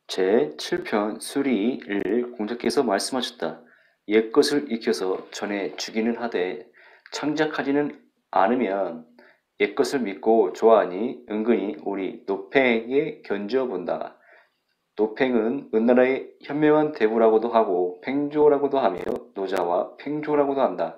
제7편 수리1 공자께서 말씀하셨다. 옛것을 익혀서 전에 주기는 하되 창작하지는 않으면 옛것을 믿고 좋아하니 은근히 우리 노팽에게 견주어본다. 노팽은 은나라의 현명한 대부라고도 하고 팽조라고도 하며 노자와 팽조라고도 한다.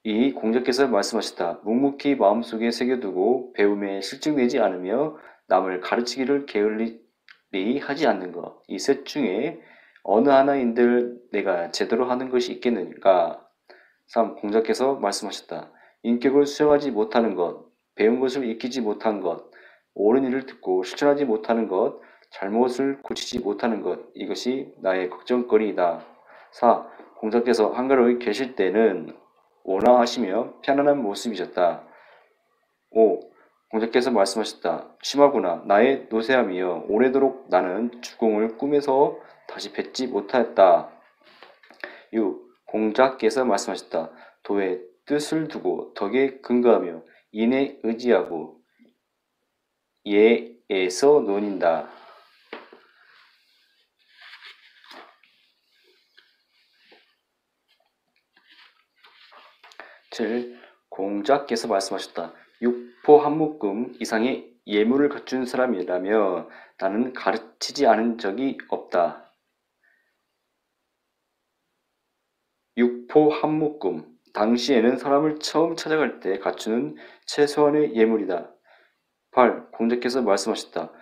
이 공자께서 말씀하셨다. 묵묵히 마음속에 새겨두고 배움에 실증내지 않으며 남을 가르치기를 게을리 하지 않는 것. 이 셋 중에 어느 하나인들 내가 제대로 하는 것이 있겠는가? 3. 공자께서 말씀하셨다. 인격을 수용하지 못하는 것, 배운 것을 익히지 못한 것, 옳은 일을 듣고 실천하지 못하는 것, 잘못을 고치지 못하는 것. 이것이 나의 걱정거리이다. 4. 공자께서 한가로이 계실 때는 온화하시며 편안한 모습이셨다. 5. 공자께서 말씀하셨다. 심하구나. 나의 노쇠함이여 오래도록 나는 주공을 꿈에서 다시 뵙지 못하였다. 6. 공자께서 말씀하셨다. 도의 뜻을 두고 덕에 근거하며 인에 의지하고 예에서 논인다. 7. 공자께서 말씀하셨다. 육포 한 묶음 이상의 예물을 갖춘 사람이라며 나는 가르치지 않은 적이 없다. 육포 한 묶음 당시에는 사람을 처음 찾아갈 때 갖추는 최소한의 예물이다. 8. 공자께서 말씀하셨다.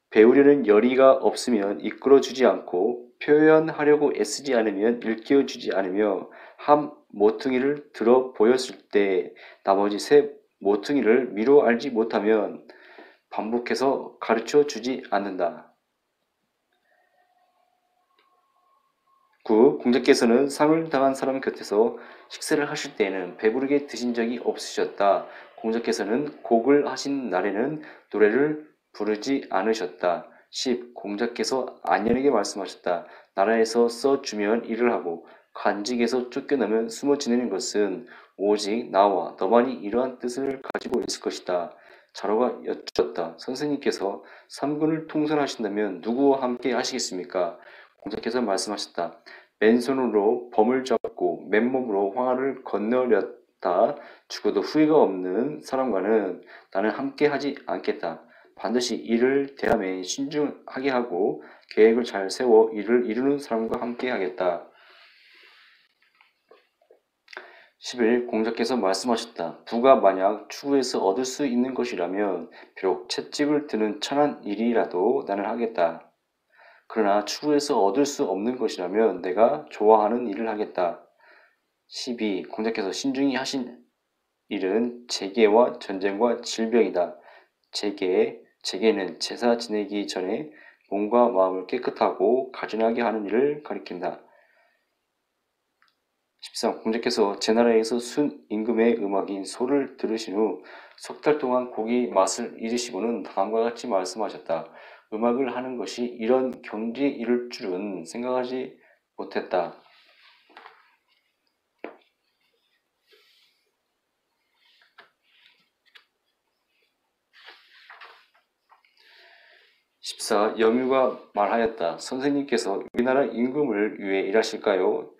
배우려는 열의가 없으면 이끌어주지 않고 표현하려고 애쓰지 않으면 일깨워주지 않으며 한 모퉁이를 들어 보였을 때 나머지 세 모퉁이를 미루어 알지 못하면 반복해서 가르쳐 주지 않는다. 9. 공자께서는 상을 당한 사람 곁에서 식사를 하실 때에는 배부르게 드신 적이 없으셨다. 공자께서는 곡을 하신 날에는 노래를 부르지 않으셨다. 10. 공자께서 안연에게 말씀하셨다. 나라에서 써주면 일을 하고 관직에서 쫓겨나면 숨어 지내는 것은 오직 나와 너만이 이러한 뜻을 가지고 있을 것이다. 자로가 여쭈었다. 선생님께서 삼군을 통솔하신다면 누구와 함께 하시겠습니까? 공자께서 말씀하셨다. 맨손으로 범을 잡고 맨몸으로 황하를 건너렸다. 죽어도 후회가 없는 사람과는 나는 함께 하지 않겠다. 반드시 일을 대함에 신중하게 하고 계획을 잘 세워 일을 이루는 사람과 함께 하겠다. 11. 공자께서 말씀하셨다. 부가 만약 추구해서 얻을 수 있는 것이라면 비록 채찍을 드는 천한 일이라도 나는 하겠다. 그러나 추구해서 얻을 수 없는 것이라면 내가 좋아하는 일을 하겠다. 12. 공자께서 신중히 하신 일은 재계와 전쟁과 질병이다. 재계는 제사 지내기 전에 몸과 마음을 깨끗하고 가진하게 하는 일을 가리킨다. 13. 공자께서 제 나라에서 순 임금의 음악인 소를 들으신 후 석 달 동안 고기 맛을 잊으시고는 다음과 같이 말씀하셨다. 음악을 하는 것이 이런 경지에 이를 줄은 생각하지 못했다. 14. 염유가 말하였다. 선생님께서 우리나라 임금을 위해 일하실까요?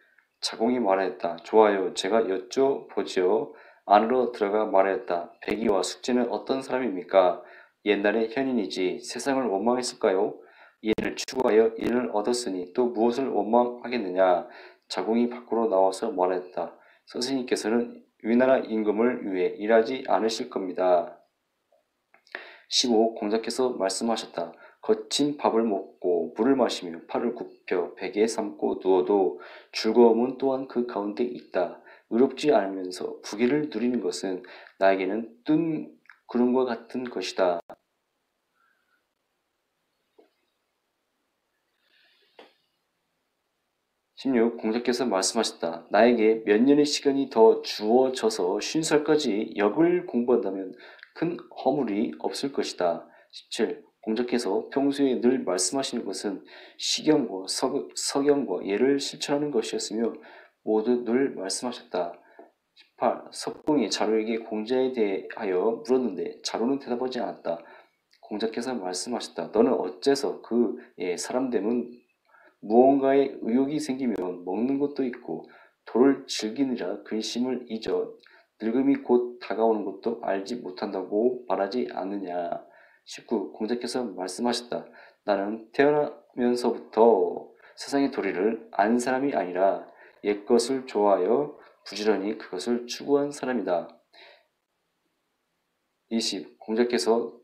자공이 말하였다. 좋아요. 제가 여쭤보지요. 안으로 들어가 말하였다. 백이와 숙제는 어떤 사람입니까? 옛날의 현인이지 세상을 원망했을까요? 얘를 추구하여 이를 얻었으니 또 무엇을 원망하겠느냐? 자공이 밖으로 나와서 말하였다. 선생님께서는 우리나라 임금을 위해 일하지 않으실 겁니다. 15. 공자께서 말씀하셨다. 거친 밥을 먹고 물을 마시며 팔을 굽혀 베개에 삼고 누워도 즐거움은 또한 그 가운데 있다. 의롭지 않으면서 부귀를 누리는 것은 나에게는 뜬 구름과 같은 것이다. 16. 공자께서 말씀하셨다. 나에게 몇 년의 시간이 더 주어져서 50살까지 역을 공부한다면 큰 허물이 없을 것이다. 17. 공자께서 평소에 늘 말씀하시는 것은 시경과 서경과 예를 실천하는 것이었으며 모두 늘 말씀하셨다. 18. 석공이 자로에게 공자에 대하여 물었는데 자로는 대답하지 않았다. 공자께서 말씀하셨다. 너는 어째서 사람 되면 무언가에 의욕이 생기면 먹는 것도 있고 도를 즐기느라 근심을 잊어 늙음이 곧 다가오는 것도 알지 못한다고 말하지 않느냐. 19. 공자께서 말씀하셨다. 나는 태어나면서부터 세상의 도리를 아는 사람이 아니라 옛것을 좋아하여 부지런히 그것을 추구한 사람이다. 20. 공자께서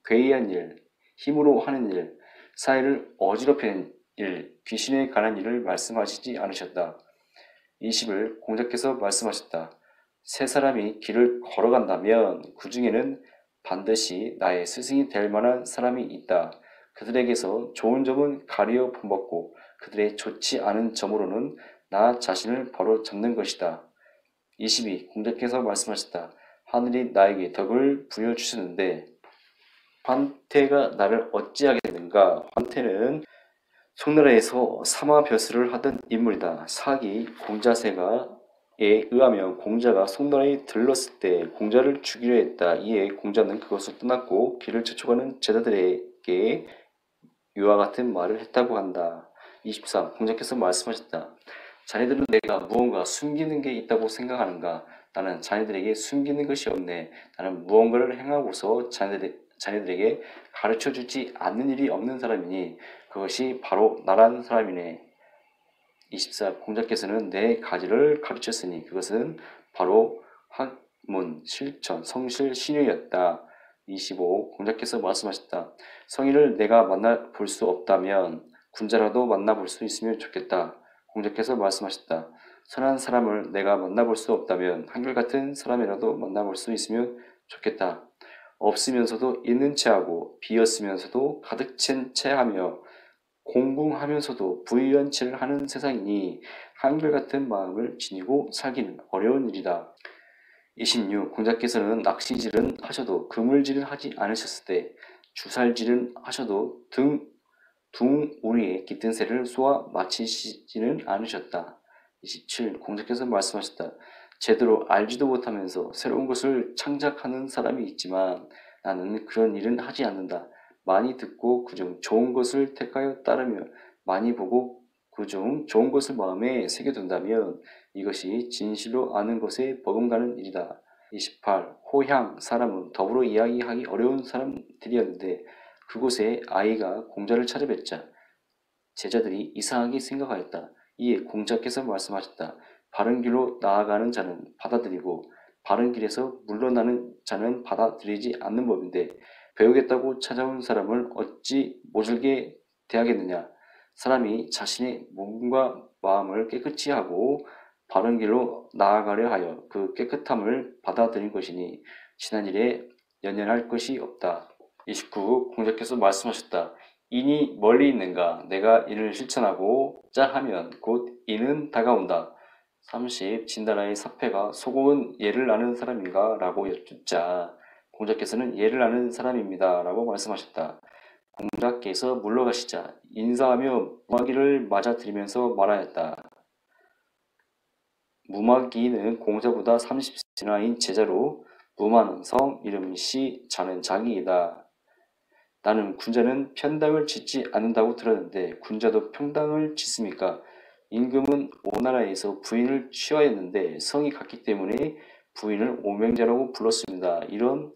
괴이한 일, 힘으로 하는 일, 사회를 어지럽히는 일, 귀신에 관한 일을 말씀하시지 않으셨다. 20을 공자께서 말씀하셨다. 세 사람이 길을 걸어간다면 그 중에는 반드시 나의 스승이 될 만한 사람이 있다. 그들에게서 좋은 점은 가리어 본받고 그들의 좋지 않은 점으로는 나 자신을 바로 잡는 것이다. 22. 공자께서 말씀하셨다. 하늘이 나에게 덕을 부여주셨는데 환태가 나를 어찌하겠는가. 환태는 송나라에서 사마벼슬을 하던 인물이다. 사기 공자세가에 의하면 공자가 송나라에 들렀을 때 공자를 죽이려 했다. 이에 공자는 그것을 떠났고 길을 재촉하는 제자들에게 이와 같은 말을 했다고 한다. 23. 공자께서 말씀하셨다. 자네들은 내가 무언가 숨기는 게 있다고 생각하는가? 나는 자네들에게 숨기는 것이 없네. 나는 무언가를 행하고서 자네들에게 가르쳐주지 않는 일이 없는 사람이니 그것이 바로 나라는 사람이네. 24. 공자께서는 네 가지를 가르쳤으니 그것은 바로 학문, 실천, 성실, 신유였다. 25. 공자께서 말씀하셨다. 성인을 내가 만나볼 수 없다면 군자라도 만나볼 수 있으면 좋겠다. 공자께서 말씀하셨다. 선한 사람을 내가 만나볼 수 없다면 한결같은 사람이라도 만나볼 수 있으면 좋겠다. 없으면서도 있는 체하고 비었으면서도 가득 찬 체하며 공공하면서도 부유한 체를 하는 세상이니 한결같은 마음을 지니고 살기는 어려운 일이다. 26. 공자께서는 낚시질은 하셔도 그물질은 하지 않으셨을 때 주살질은 하셔도 둥우리에 깃든 새를 쏘아 마치시지는 않으셨다. 27. 공자께서 말씀하셨다. 제대로 알지도 못하면서 새로운 것을 창작하는 사람이 있지만 나는 그런 일은 하지 않는다. 많이 듣고 그중 좋은 것을 택하여 따르며 많이 보고 그중 좋은 것을 마음에 새겨둔다면 이것이 진실로 아는 것에 버금가는 일이다. 28. 호향 사람은 더불어 이야기하기 어려운 사람들이었는데 그곳에 아이가 공자를 찾아뵙자 제자들이 이상하게 생각하였다. 이에 공자께서 말씀하셨다. 바른 길로 나아가는 자는 받아들이고 바른 길에서 물러나는 자는 받아들이지 않는 법인데 배우겠다고 찾아온 사람을 어찌 모질게 대하겠느냐. 사람이 자신의 몸과 마음을 깨끗이 하고 바른 길로 나아가려 하여 그 깨끗함을 받아들인 것이니 지난 일에 연연할 것이 없다. 29. 공자께서 말씀하셨다. 인이 멀리 있는가? 내가 이를 실천하고자 하면 곧 이는 다가온다. 30. 진달라의 사패가 소공은 예를 아는 사람인가? 라고 여쭙자 공자께서는 예를 아는 사람입니다. 라고 말씀하셨다. 공자께서 물러가시자 인사하며 무마기를 맞아들이면서 말하였다. 무마기는 공자보다 30세 나이인 제자로 무마는 성, 이름 시, 자는 자기이다. 나는 군자는 편당을 짓지 않는다고 들었는데 군자도 평당을 짓습니까? 임금은 오나라에서 부인을 취하였는데 성이 같기 때문에 부인을 오명자라고 불렀습니다. 이런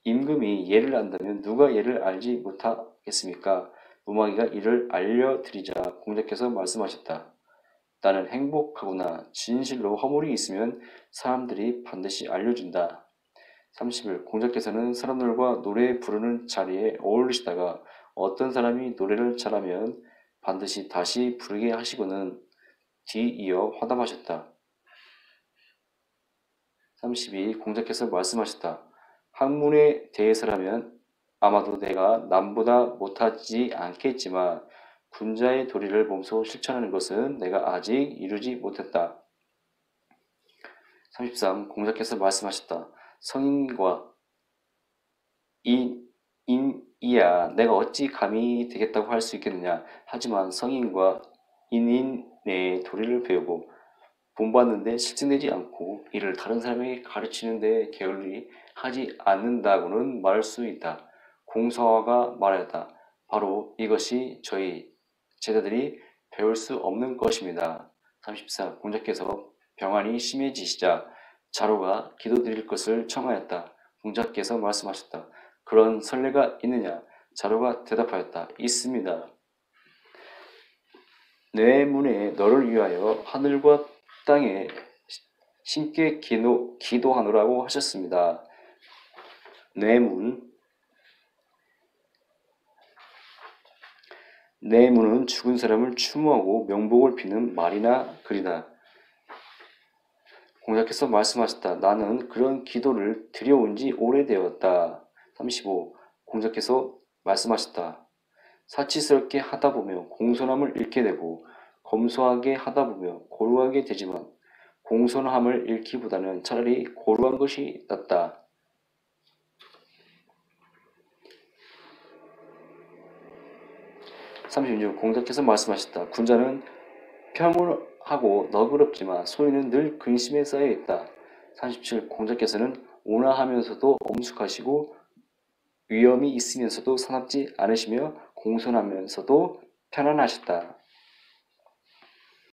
임금이 예를 안다면 누가 예를 알지 못하겠습니까? 무마기가 이를 알려드리자 공자께서 말씀하셨다. 나는 행복하구나. 진실로 허물이 있으면 사람들이 반드시 알려준다. 30일 공자께서는 사람들과 노래 부르는 자리에 어울리시다가 어떤 사람이 노래를 잘하면 반드시 다시 부르게 하시고는 뒤이어 화답하셨다. 32. 공자께서 말씀하셨다. 학문에 대해서라면 아마도 내가 남보다 못하지 않겠지만 군자의 도리를 몸소 실천하는 것은 내가 아직 이루지 못했다. 33. 공자께서 말씀하셨다. 성인과 인이야 내가 어찌 감히 되겠다고 할 수 있겠느냐. 하지만 성인과 인인의 도리를 배우고 본받는데 실증내지 않고 이를 다른 사람에게 가르치는데 게을리 하지 않는다고는 말할 수 있다. 공서화가 말하였다. 바로 이것이 저희 제자들이 배울 수 없는 것입니다. 34. 공자께서 병환이 심해지시자 자로가 기도드릴 것을 청하였다. 공자께서 말씀하셨다. 그런 선례가 있느냐? 자로가 대답하였다. 있습니다. 내 문에 너를 위하여 하늘과 땅에 신께 기도하노라고 하셨습니다. 뇌문은 죽은 사람을 추모하고 명복을 비는 말이나 글이다. 공자께서 말씀하셨다. 나는 그런 기도를 드려온 지 오래되었다. 35. 공자께서 말씀하셨다. 사치스럽게 하다 보면 공손함을 잃게 되고 검소하게 하다 보면 고루하게 되지만 공손함을 잃기보다는 차라리 고루한 것이 낫다. 36. 공자께서 말씀하셨다. 군자는 평온하고 너그럽지만 소리는 늘 근심에 쌓여 있다. 37. 공자께서는 온화하면서도 엄숙하시고 위험이 있으면서도 사납지 않으시며 공손하면서도 편안하셨다.